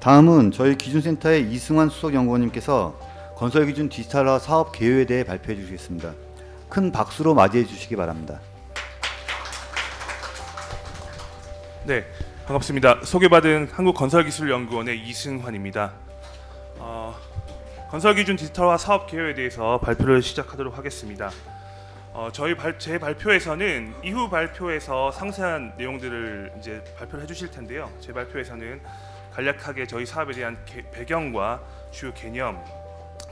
다음은 저희 기준센터의 이승환 수석연구원님께서 건설기준 디지털화 사업 개요에 대해 발표해 주시겠습니다. 큰 박수로 맞이해 주시기 바랍니다. 네, 반갑습니다. 소개받은 한국건설기술연구원의 이승환입니다. 건설기준 디지털화 사업 개요에 대해서 발표를 시작하도록 하겠습니다. 제 발표에서는 이후 발표에서 상세한 내용들을 이제 발표를 해주실 텐데요. 제 발표에서는 간략하게 저희 사업에 대한 배경과 주요 개념,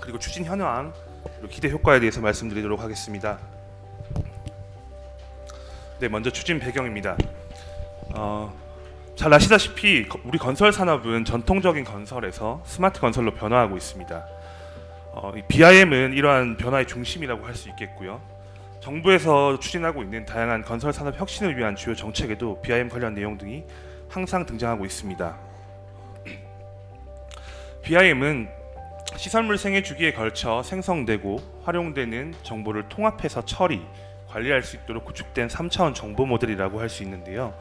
그리고 추진 현황, 그리고 기대 효과에 대해서 말씀드리도록 하겠습니다. 네, 먼저 추진 배경입니다. 잘 아시다시피 우리 건설 산업은 전통적인 건설에서 스마트 건설로 변화하고 있습니다. BIM은 이러한 변화의 중심이라고 할 수 있겠고요. 정부에서 추진하고 있는 다양한 건설 산업 혁신을 위한 주요 정책에도 BIM 관련 내용 등이 항상 등장하고 있습니다. BIM은 시설물 생애 주기에 걸쳐 생성되고 활용되는 정보를 통합해서 처리, 관리할 수 있도록 구축된 3차원 정보 모델이라고 할 수 있는데요.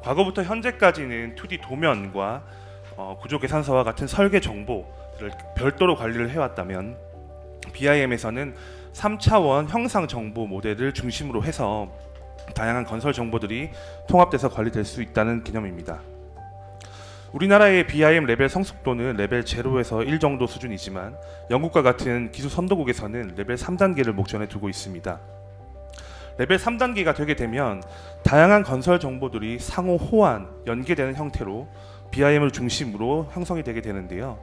과거부터 현재까지는 2D 도면과 구조 계산서와 같은 설계 정보를 별도로 관리를 해왔다면 BIM에서는 3차원 형상 정보 모델을 중심으로 해서 다양한 건설 정보들이 통합돼서 관리될 수 있다는 개념입니다. 우리나라의 BIM 레벨 성숙도는 레벨 0에서 1 정도 수준이지만 영국과 같은 기술 선도국에서는 레벨 3단계를 목전에 두고 있습니다. 레벨 3단계가 되게 되면 다양한 건설 정보들이 상호 호환, 연계되는 형태로 BIM을 중심으로 형성이 되게 되는데요.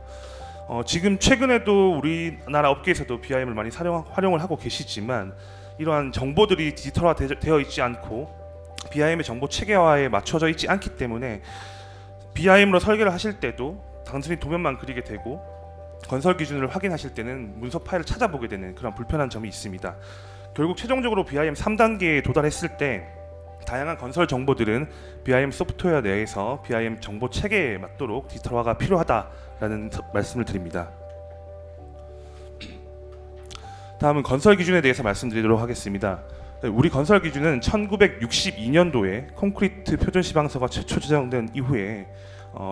지금 최근에도 우리나라 업계에서도 BIM을 많이 활용을 하고 계시지만 이러한 정보들이 디지털화되어 있지 않고 BIM의 정보 체계화에 맞춰져 있지 않기 때문에 BIM으로 설계를 하실 때도 단순히 도면만 그리게 되고 건설 기준을 확인하실 때는 문서 파일을 찾아보게 되는 그런 불편한 점이 있습니다. 결국 최종적으로 BIM 3단계에 도달했을 때 다양한 건설 정보들은 BIM 소프트웨어 내에서 BIM 정보 체계에 맞도록 디지털화가 필요하다라는 말씀을 드립니다. 다음은 건설 기준에 대해서 말씀드리도록 하겠습니다. 우리 건설 기준은 1962년도에 콘크리트 표준 시방서가 최초 제정된 이후에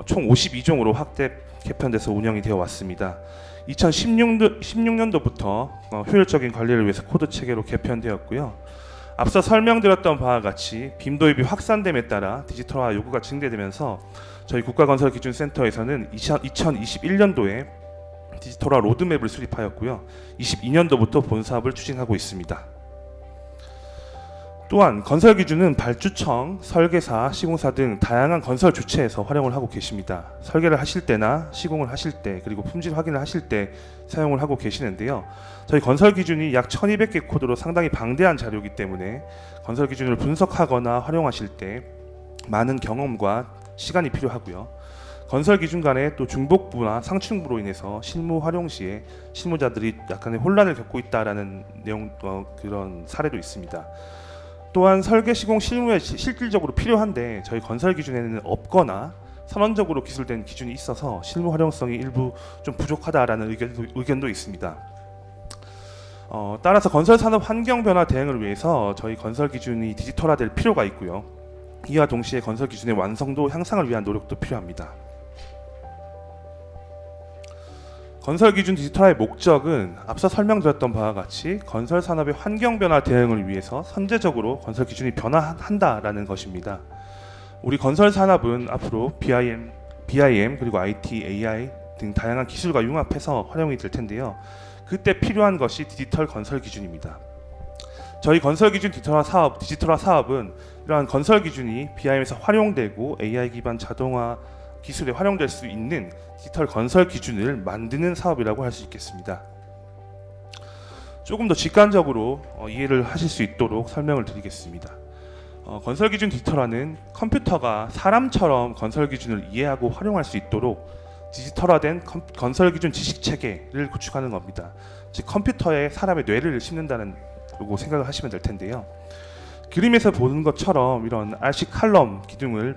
총 52종으로 확대 개편돼서 운영이 되어 왔습니다. 2016년도부터 효율적인 관리를 위해서 코드 체계로 개편되었고요. 앞서 설명드렸던 바와 같이 빔 도입이 확산됨에 따라 디지털화 요구가 증대되면서 저희 국가건설기준센터에서는 2021년도에 디지털화 로드맵을 수립하였고요. 22년도부터 본 사업을 추진하고 있습니다. 또한 건설 기준은 발주청, 설계사, 시공사 등 다양한 건설 주체에서 활용을 하고 계십니다. 설계를 하실 때나 시공을 하실 때 그리고 품질 확인을 하실 때 사용을 하고 계시는데요. 저희 건설 기준이 약 1200개 코드로 상당히 방대한 자료이기 때문에 건설 기준을 분석하거나 활용하실 때 많은 경험과 시간이 필요하고요. 건설 기준 간의 또 중복부나 상충부로 인해서 실무 활용 시에 실무자들이 약간의 혼란을 겪고 있다라는 내용 그런 사례도 있습니다. 또한 설계 시공 실무에 실질적으로 필요한데 저희 건설 기준에는 없거나 선언적으로 기술된 기준이 있어서 실무 활용성이 일부 좀 부족하다라는 의견도 있습니다. 따라서 건설 산업 환경 변화 대응을 위해서 저희 건설 기준이 디지털화될 필요가 있고요. 이와 동시에 건설 기준의 완성도 향상을 위한 노력도 필요합니다. 건설 기준 디지털화의 목적은 앞서 설명드렸던 바와 같이 건설 산업의 환경 변화 대응을 위해서 선제적으로 건설 기준이 변화한다라는 것입니다. 우리 건설 산업은 앞으로 BIM 그리고 IT, AI 등 다양한 기술과 융합해서 활용이 될 텐데요. 그때 필요한 것이 디지털 건설 기준입니다. 저희 건설 기준 디지털화 사업은 이러한 건설 기준이 BIM에서 활용되고 AI 기반 자동화 기술에 활용될 수 있는 디지털 건설 기준을 만드는 사업이라고 할 수 있겠습니다. 조금 더 직관적으로 이해를 하실 수 있도록 설명을 드리겠습니다. 건설 기준 디지털화는 컴퓨터가 사람처럼 건설 기준을 이해하고 활용할 수 있도록 디지털화된 건설 기준 지식 체계를 구축하는 겁니다. 즉 컴퓨터에 사람의 뇌를 심는다는 고 생각을 하시면 될 텐데요. 그림에서 보는 것처럼 이런 RC 칼럼 기둥을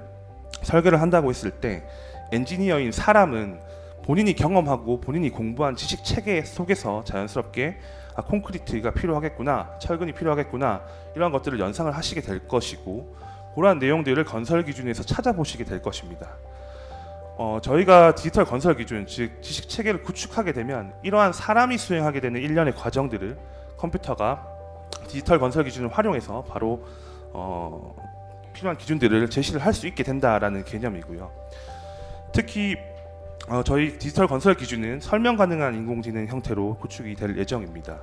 설계를 한다고 했을 때 엔지니어인 사람은 본인이 경험하고 본인이 공부한 지식 체계 속에서 자연스럽게 콘크리트가 필요하겠구나, 철근이 필요하겠구나 이런 것들을 연상을 하시게 될 것이고 그러한 내용들을 건설 기준에서 찾아보시게 될 것입니다. 저희가 디지털 건설 기준, 즉 지식 체계를 구축하게 되면 이러한 사람이 수행하게 되는 일련의 과정들을 컴퓨터가 디지털 건설 기준을 활용해서 바로 필요한 기준들을 제시를 할 수 있게 된다라는 개념이고요. 특히 저희 디지털 건설 기준은 설명 가능한 인공지능 형태로 구축이 될 예정입니다.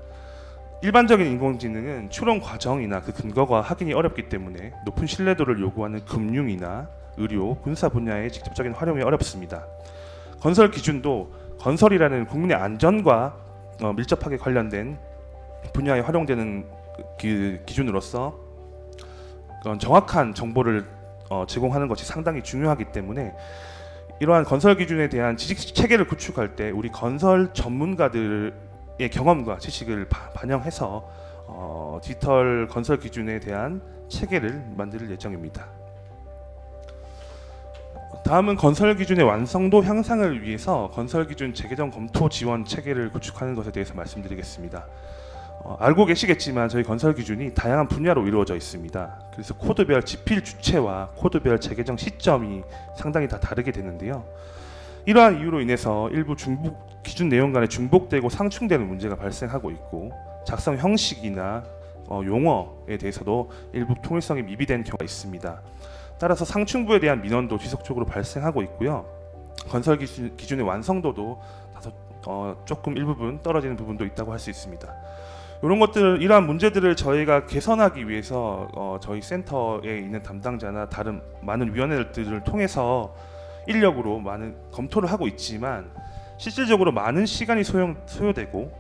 일반적인 인공지능은 추론 과정이나 그 근거가 확인이 어렵기 때문에 높은 신뢰도를 요구하는 금융이나 의료, 군사 분야의 직접적인 활용이 어렵습니다. 건설 기준도 건설이라는 국민의 안전과 밀접하게 관련된 분야에 활용되는 기준으로서 정확한 정보를 제공하는 것이 상당히 중요하기 때문에 이러한 건설 기준에 대한 지식 체계를 구축할 때 우리 건설 전문가들의 경험과 지식을 반영해서 디지털 건설 기준에 대한 체계를 만들 예정입니다. 다음은 건설 기준의 완성도 향상을 위해서 건설 기준 재개정 검토 지원 체계를 구축하는 것에 대해서 말씀드리겠습니다. 알고 계시겠지만 저희 건설 기준이 다양한 분야로 이루어져 있습니다. 그래서 코드별 지필 주체와 코드별 재개정 시점이 상당히 다 다르게 되는데요. 이러한 이유로 인해서 일부 기준 내용 간에 중복되고 상충되는 문제가 발생하고 있고 작성 형식이나 용어에 대해서도 일부 통일성이 미비된 경우가 있습니다. 따라서 상충부에 대한 민원도 지속적으로 발생하고 있고요. 건설 기준의 완성도도 다소 조금 일부분 떨어지는 부분도 있다고 할 수 있습니다. 이러한 문제들을 저희가 개선하기 위해서 저희 센터에 있는 담당자나 다른 많은 위원회들을 통해서 인력으로 많은 검토를 하고 있지만 실질적으로 많은 시간이 소요되고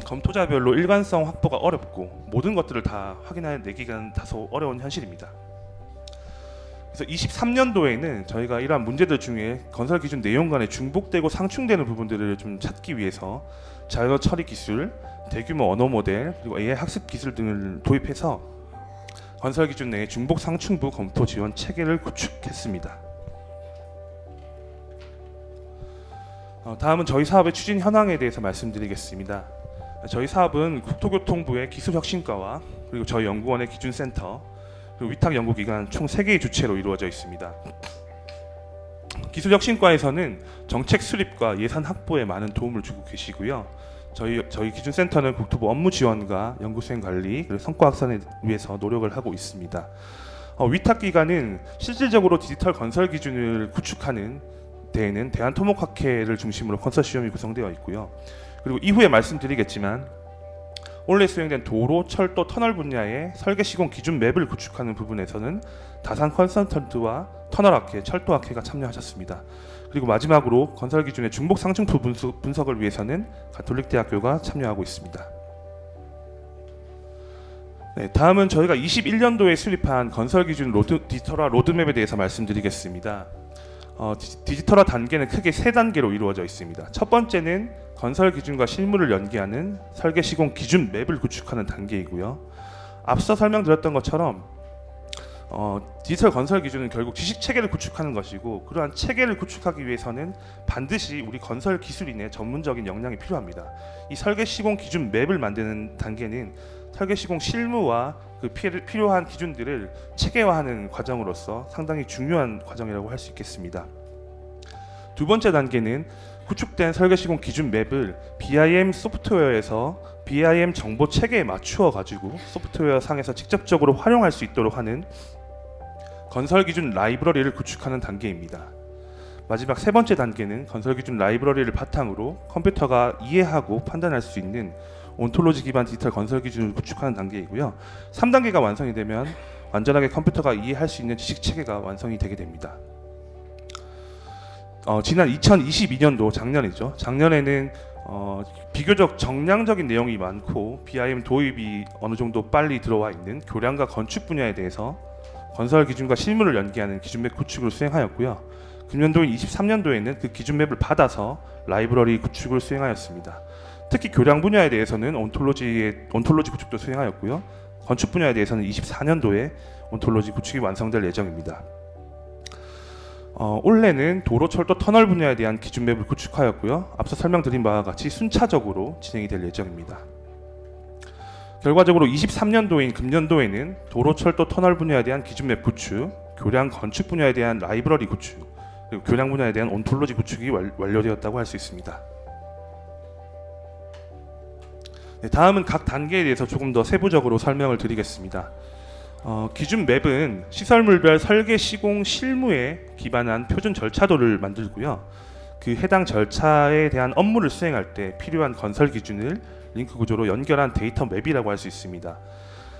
검토자별로 일관성 확보가 어렵고 모든 것들을 다 확인해내기가 다소 어려운 현실입니다. 그래서 23년도에는 저희가 이러한 문제들 중에 건설 기준 내용 간에 중복되고 상충되는 부분들을 좀 찾기 위해서 자연어 처리 기술, 대규모 언어 모델, 그리고 AI 학습 기술 등을 도입해서 건설 기준 내의 중복 상충부 검토 지원 체계를 구축했습니다. 다음은 저희 사업의 추진 현황에 대해서 말씀드리겠습니다. 저희 사업은 국토교통부의 기술혁신과와 그리고 저희 연구원의 기준센터 그리고 위탁 연구기관 총 3개의 주체로 이루어져 있습니다. 기술혁신과에서는 정책 수립과 예산 확보에 많은 도움을 주고 계시고요. 저희 기준센터는 국토부 업무 지원과 연구수행 관리 그리고 성과 확산을 위해서 노력을 하고 있습니다. 위탁기관은 실질적으로 디지털 건설 기준을 구축하는 데에는 대한토목학회를 중심으로 컨소시엄이 구성되어 있고요. 그리고 이후에 말씀드리겠지만 올해 수행된 도로, 철도, 터널 분야의 설계 시공 기준 맵을 구축하는 부분에서는 다산 컨설턴트와 터널학회, 철도학회가 참여하셨습니다. 그리고 마지막으로 건설 기준의 중복 상충부 분석을 위해서는 가톨릭대학교가 참여하고 있습니다. 네, 다음은 저희가 21년도에 수립한 건설 기준 디지털화 로드맵에 대해서 말씀드리겠습니다. 디지털화 단계는 크게 3단계로 이루어져 있습니다. 첫 번째는 건설 기준과 실무를 연계하는 설계 시공 기준 맵을 구축하는 단계이고요. 앞서 설명드렸던 것처럼 디지털 건설 기준은 결국 지식 체계를 구축하는 것이고 그러한 체계를 구축하기 위해서는 반드시 우리 건설 기술인의 전문적인 역량이 필요합니다. 이 설계 시공 기준 맵을 만드는 단계는 설계 시공 실무와 그 필요한 기준들을 체계화하는 과정으로서 상당히 중요한 과정이라고 할 수 있겠습니다. 두 번째 단계는 구축된 설계 시공 기준 맵을 BIM 소프트웨어에서 BIM 정보 체계에 맞추어 가지고 소프트웨어 상에서 직접적으로 활용할 수 있도록 하는 건설 기준 라이브러리를 구축하는 단계입니다. 마지막 세 번째 단계는 건설 기준 라이브러리를 바탕으로 컴퓨터가 이해하고 판단할 수 있는 온톨로지 기반 디지털 건설 기준을 구축하는 단계이고요. 3단계가 완성이 되면 완전하게 컴퓨터가 이해할 수 있는 지식 체계가 완성이 되게 됩니다. 지난 2022년도 작년에는 비교적 정량적인 내용이 많고 BIM 도입이 어느 정도 빨리 들어와 있는 교량과 건축 분야에 대해서 건설 기준과 실무를 연계하는 기준맵 구축을 수행하였고요. 금년도인 23년도에는 그 기준맵을 받아서 라이브러리 구축을 수행하였습니다. 특히 교량 분야에 대해서는 온톨로지 구축도 수행하였고요. 건축 분야에 대해서는 24년도에 온톨로지 구축이 완성될 예정입니다. 올해는 도로, 철도, 터널 분야에 대한 기준맵을 구축하였고요. 앞서 설명드린 바와 같이 순차적으로 진행이 될 예정입니다. 결과적으로 23년도인 금년도에는 도로, 철도, 터널 분야에 대한 기준맵 구축, 교량, 건축 분야에 대한 라이브러리 구축, 그리고 교량 분야에 대한 온톨로지 구축이 완료되었다고 할 수 있습니다. 네, 다음은 각 단계에 대해서 조금 더 세부적으로 설명을 드리겠습니다. 기준 맵은 시설물별 설계 시공 실무에 기반한 표준 절차도를 만들고요. 그 해당 절차에 대한 업무를 수행할 때 필요한 건설 기준을 링크 구조로 연결한 데이터 맵이라고 할 수 있습니다.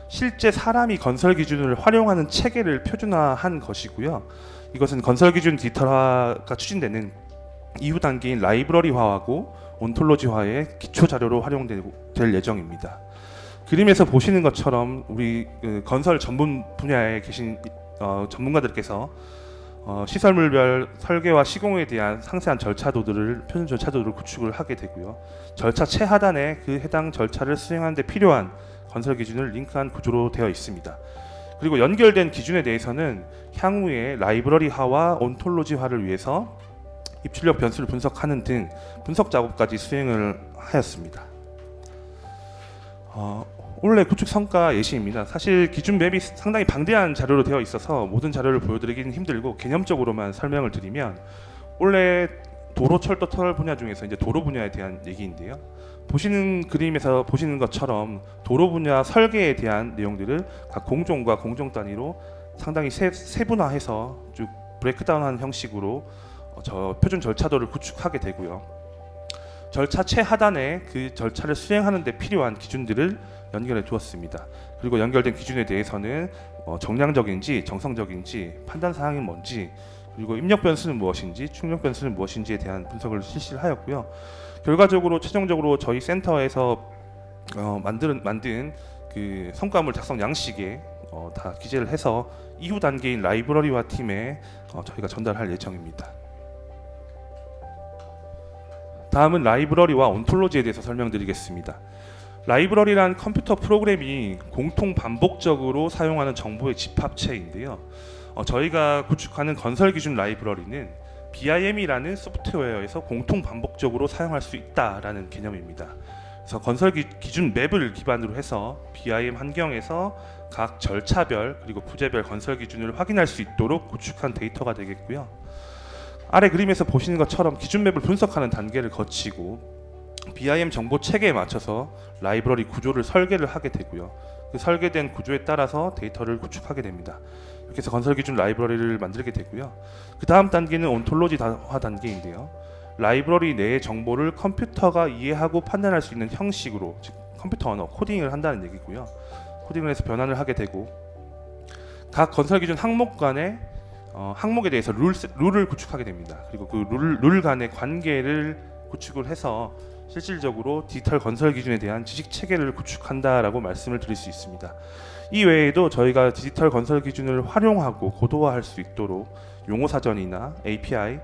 실제 사람이 건설 기준을 활용하는 체계를 표준화한 것이고요. 이것은 건설 기준 디지털화가 추진되는 이후 단계인 라이브러리화하고 온톨로지화의 기초 자료로 활용될 예정입니다. 그림에서 보시는 것처럼 우리 건설 전문 분야에 계신 전문가들께서 시설물별 설계와 시공에 대한 상세한 절차도들을 표준 절차도를 구축을 하게 되고요. 절차 최하단에 그 해당 절차를 수행하는 데 필요한 건설 기준을 링크한 구조로 되어 있습니다. 그리고 연결된 기준에 대해서는 향후에 라이브러리화와 온톨로지화를 위해서 입출력 변수를 분석하는 등 분석 작업까지 수행을 하였습니다. 올해 구축 성과 예시입니다. 사실 기준 맵이 상당히 방대한 자료로 되어 있어서 모든 자료를 보여드리기는 힘들고 개념적으로만 설명을 드리면 올해 도로, 철도, 터널 분야 중에서 이제 도로 분야에 대한 얘기인데요. 보시는 그림에서 보시는 것처럼 도로 분야 설계에 대한 내용들을 각 공종과 공종 단위로 상당히 세분화해서 쭉 브레이크다운한 형식으로 저 표준 절차도를 구축하게 되고요. 절차 최하단에 그 절차를 수행하는 데 필요한 기준들을 연결해 두었습니다. 그리고 연결된 기준에 대해서는 정량적인지 정성적인지 판단 사항이 뭔지 그리고 입력 변수는 무엇인지 출력 변수는 무엇인지에 대한 분석을 실시를 하였고요. 결과적으로 최종적으로 저희 센터에서 만든 그 성과물 작성 양식에 다 기재를 해서 이후 단계인 라이브러리화 팀에 저희가 전달할 예정입니다. 다음은 라이브러리와 온톨로지에 대해서 설명드리겠습니다. 라이브러리란 컴퓨터 프로그램이 공통 반복적으로 사용하는 정보의 집합체인데요. 저희가 구축하는 건설 기준 라이브러리는 BIM이라는 소프트웨어에서 공통 반복적으로 사용할 수 있다라는 개념입니다. 그래서 건설 기준 맵을 기반으로 해서 BIM 환경에서 각 절차별 그리고 부재별 건설 기준을 확인할 수 있도록 구축한 데이터가 되겠고요. 아래 그림에서 보시는 것처럼 기준 맵을 분석하는 단계를 거치고 BIM 정보 체계에 맞춰서 라이브러리 구조를 설계를 하게 되고요. 그 설계된 구조에 따라서 데이터를 구축하게 됩니다. 이렇게 해서 건설 기준 라이브러리를 만들게 되고요. 그 다음 단계는 온톨로지화 단계인데요. 라이브러리 내의 정보를 컴퓨터가 이해하고 판단할 수 있는 형식으로, 즉 컴퓨터 언어 코딩을 한다는 얘기고요. 코딩을 해서 변환을 하게 되고 각 건설 기준 항목 간의 항목에 대해서 룰을 구축하게 됩니다. 그리고 그 룰 간의 관계를 구축을 해서 실질적으로 디지털 건설 기준에 대한 지식 체계를 구축한다라고 말씀을 드릴 수 있습니다. 이 외에도 저희가 디지털 건설 기준을 활용하고 고도화할 수 있도록 용어 사전이나 API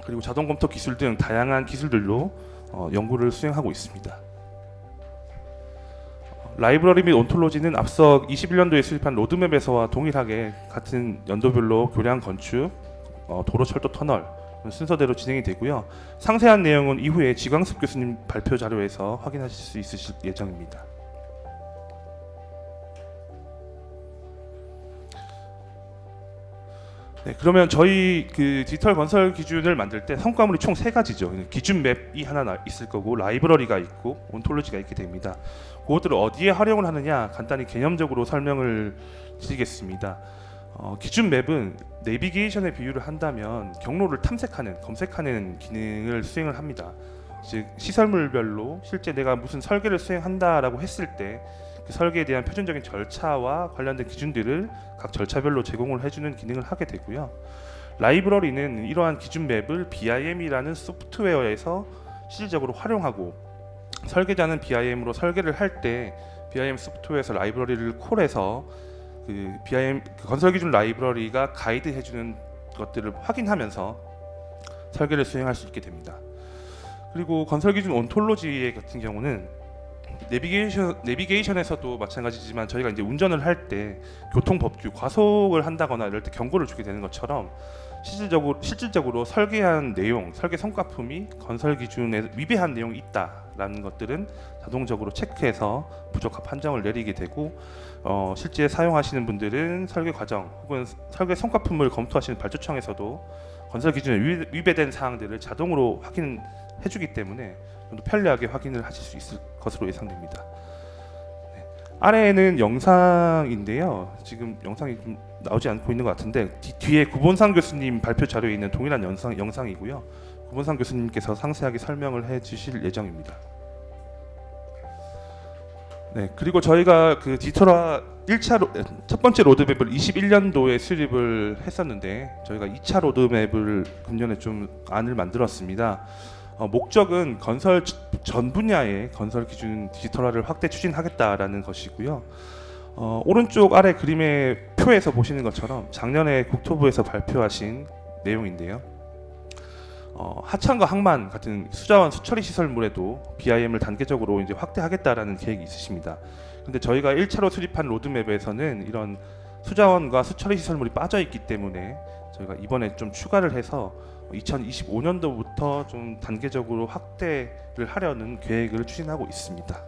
그리고 자동 검토 기술 등 다양한 기술들로 연구를 수행하고 있습니다. 라이브러리 및 온톨로지는 앞서 21년도에 수립한 로드맵에서와 동일하게 같은 연도별로 교량 건축, 도로, 철도, 터널 순서대로 진행이 되고요. 상세한 내용은 이후에 지광섭 교수님 발표 자료에서 확인하실 수 있으실 예정입니다. 네, 그러면 저희 그 디지털 건설 기준을 만들 때 성과물이 총 세 가지죠. 기준 맵이 하나 있을 거고 라이브러리가 있고 온톨로지가 있게 됩니다. 그것들을 어디에 활용을 하느냐 간단히 개념적으로 설명을 드리겠습니다. 기준 맵은 내비게이션에 비유를 한다면 경로를 탐색하는, 검색하는 기능을 수행을 합니다. 즉 시설물별로 실제 내가 무슨 설계를 수행한다라고 했을 때 그 설계에 대한 표준적인 절차와 관련된 기준들을 각 절차별로 제공을 해주는 기능을 하게 되고요. 라이브러리는 이러한 기준 맵을 BIM이라는 소프트웨어에서 실질적으로 활용하고 설계자는 BIM으로 설계를 할 때 BIM 소프트웨어에서 라이브러리를 콜해서 그 BIM 그 건설 기준 라이브러리가 가이드해주는 것들을 확인하면서 설계를 수행할 수 있게 됩니다. 그리고 건설 기준 온톨로지 같은 경우는 내비게이션에서도 마찬가지지만 저희가 이제 운전을 할 때 교통법규 과속을 한다거나 이럴 때 경고를 주게 되는 것처럼 실질적으로 설계한 내용, 설계 성과품이 건설 기준에 위배한 내용이 있다라는 것들은 자동적으로 체크해서 부적합 판정을 내리게 되고 실제 사용하시는 분들은 설계 과정 혹은 설계 성과품을 검토하시는 발주청에서도 건설 기준에 위배된 사항들을 자동으로 확인해주기 때문에 좀 더 편리하게 확인을 하실 수 있을 것으로 예상됩니다. 네. 아래에는 영상인데요. 지금 영상이 좀 나오지 않고 있는 것 같은데 뒤에 구본상 교수님 발표 자료에 있는 동일한 영상이고요. 구본상 교수님께서 상세하게 설명을 해주실 예정입니다. 네, 그리고 저희가 그 디지털화 1차 첫 번째 로드맵을 21년도에 수립을 했었는데 저희가 2차 로드맵을 금년에 좀 안을 만들었습니다. 목적은 건설 전 분야의 건설 기준 디지털화를 확대 추진하겠다라는 것이고요. 오른쪽 아래 그림의 표에서 보시는 것처럼 작년에 국토부에서 발표하신 내용인데요. 하천과 항만 같은 수자원 수처리 시설물에도 BIM을 단계적으로 이제 확대하겠다라는 계획이 있으십니다. 근데 저희가 1차로 수립한 로드맵에서는 이런 수자원과 수처리 시설물이 빠져 있기 때문에 저희가 이번에 좀 추가를 해서 2025년도부터 좀 단계적으로 확대를 하려는 계획을 추진하고 있습니다.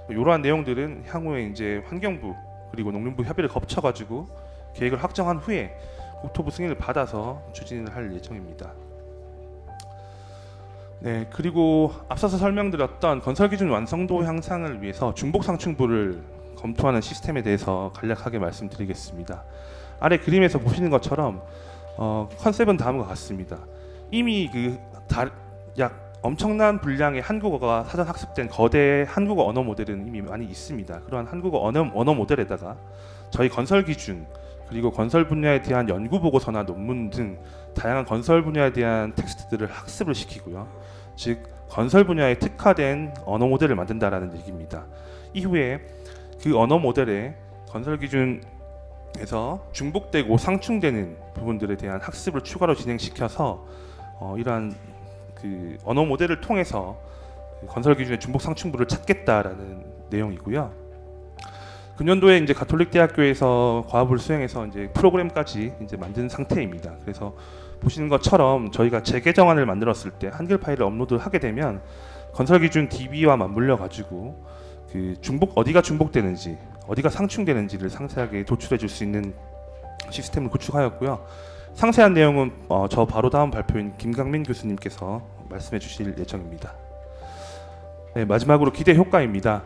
이러한 내용들은 향후에 이제 환경부 그리고 농림부 협의를 거쳐가지고 계획을 확정한 후에 국토부 승인을 받아서 추진을 할 예정입니다. 네, 그리고 앞서서 설명드렸던 건설 기준 완성도 향상을 위해서 중복 상충부를 검토하는 시스템에 대해서 간략하게 말씀드리겠습니다. 아래 그림에서 보시는 것처럼 컨셉은 다음과 같습니다. 이미 약 엄청난 분량의 한국어가 사전 학습된 거대 한국어 언어 모델은 이미 많이 있습니다. 그러한 한국어 언어 모델에다가 저희 건설 기준 그리고 건설 분야에 대한 연구 보고서나 논문 등 다양한 건설 분야에 대한 텍스트들을 학습을 시키고요. 즉 건설 분야에 특화된 언어 모델을 만든다라는 얘기입니다. 이후에 그 언어 모델에 건설 기준에서 중복되고 상충되는 부분들에 대한 학습을 추가로 진행시켜서 이러한 그 언어 모델을 통해서 건설 기준의 중복 상충부를 찾겠다라는 내용이고요. 금년도에 이제 가톨릭 대학교에서 과업을 수행해서 이제 프로그램까지 이제 만든 상태입니다. 그래서 보시는 것처럼 저희가 재개정안을 만들었을 때 한글 파일을 업로드하게 되면 건설 기준 DB와 맞물려 가지고 그 어디가 중복되는지, 어디가 상충되는지를 상세하게 도출해 줄 수 있는 시스템을 구축하였고요. 상세한 내용은 저 바로 다음 발표인 김강민 교수님께서 말씀해 주실 예정입니다. 네, 마지막으로 기대 효과입니다.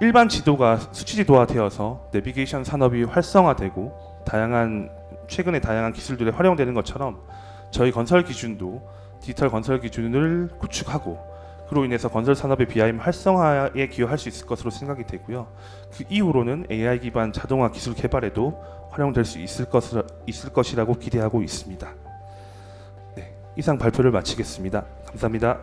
일반 지도가 수치 지도화되어서 내비게이션 산업이 활성화되고 최근에 다양한 기술들이 활용되는 것처럼 저희 건설 기준도 디지털 건설 기준을 구축하고 그로 인해서 건설 산업의 BIM 활성화에 기여할 수 있을 것으로 생각이 되고요. 그 이후로는 AI 기반 자동화 기술 개발에도 활용될 수 있을 것이라고 기대하고 있습니다. 네, 이상 발표를 마치겠습니다. 감사합니다.